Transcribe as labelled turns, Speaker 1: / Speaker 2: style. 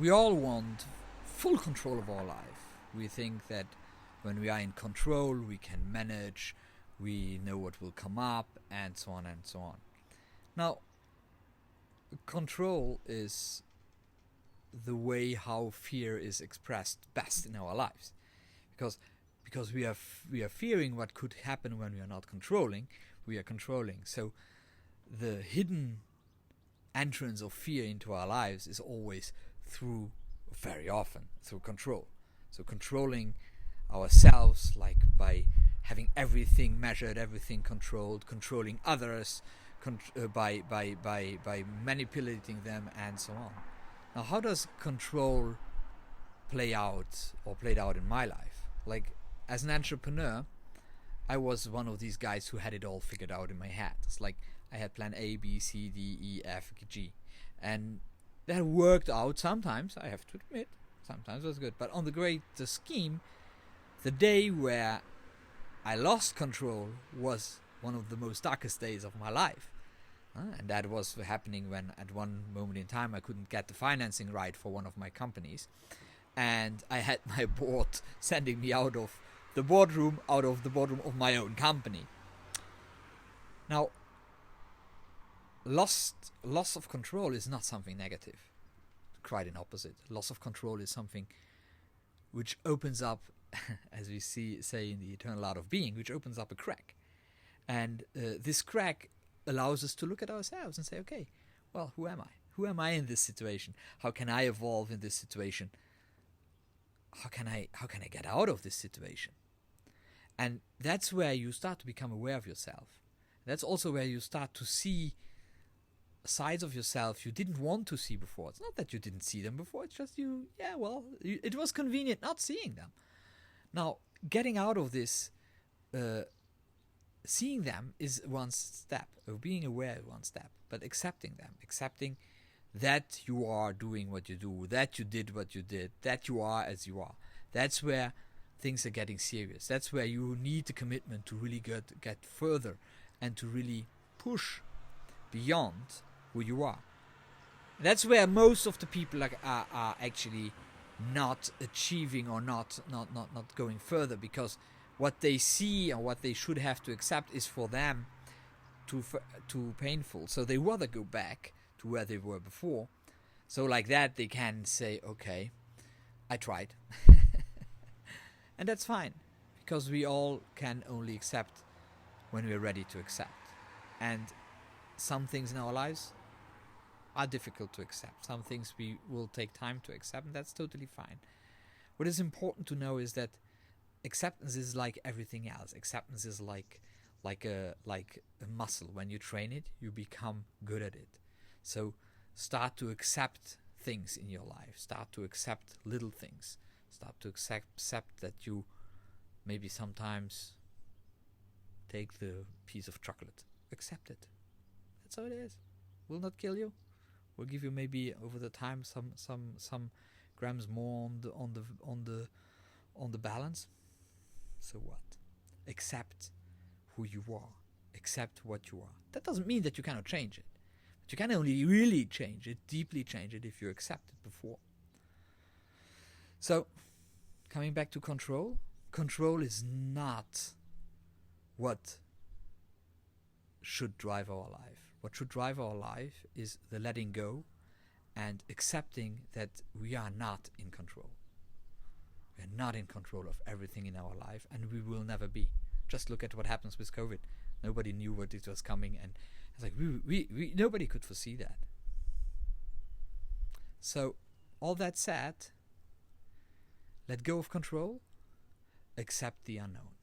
Speaker 1: We all want full control of our life. We think that when we are in control, we can manage, we know what will come up, and so on and so on. Now, control is the way how fear is expressed best in our lives, because we are fearing what could happen when we are not controlling. We are controlling. So the hidden entrance of fear into our lives is always very often through control. So controlling ourselves, like by having everything measured, everything controlled, controlling others, by manipulating them, and so on. Now, how does control played out in my life? Like, as an entrepreneur, I was one of these guys who had it all figured out in my head. It's like I had plan A, B, C, D, E, F, G, and that worked out sometimes, I have to admit. Sometimes it was good, but on the greater scheme, the day where I lost control was one of the most darkest days of my life. And that was happening when at one moment in time I couldn't get the financing right for one of my companies, and I had my board sending me out of the boardroom of my own company. Now, loss of control is not something negative. Quite an opposite. Loss of control is something which opens up, as we say in the Eternal Art of Being, which opens up a crack. And this crack allows us to look at ourselves and say, okay, well, who am I? Who am I in this situation? How can I evolve in this situation? How can I get out of this situation? And that's where you start to become aware of yourself. That's also where you start to see sides of yourself you didn't want to see before. It's not that you didn't see them before, it's just it was convenient not seeing them. Now, getting out of this, seeing them is one step, of being aware is one step, but accepting them, accepting that you are doing what you do, that you did what you did, that you are as you are. That's where things are getting serious. That's where you need the commitment to really get further and to really push beyond who you are. That's where most of the people are actually not achieving or not going further, because what they see or what they should have to accept is for them too painful. So they rather go back to where they were before. So like that they can say, okay, I tried. And that's fine, because we all can only accept when we're ready to accept. And some things in our lives are difficult to accept. Some things we will take time to accept, and that's totally fine. What is important to know is that acceptance is like everything else. Acceptance is like a muscle. When you train it, you become good at it. So start to accept things in your life. Start to accept little things. Start to accept that you maybe sometimes take the piece of chocolate. Accept it. That's how it is. Will not kill you. Will give you maybe over the time some grams more on the balance. So what? Accept who you are. Accept what you are. That doesn't mean that you cannot change it. But you can only really change it, deeply change it, if you accept it before. So, coming back to control. Control is not what should drive our life. What should drive our life is the letting go and accepting that we are not in control. We are not in control of everything in our life, and we will never be. Just look at what happens with COVID. Nobody knew what it was coming, and it's like we nobody could foresee that. So, all that said, let go of control, accept the unknown.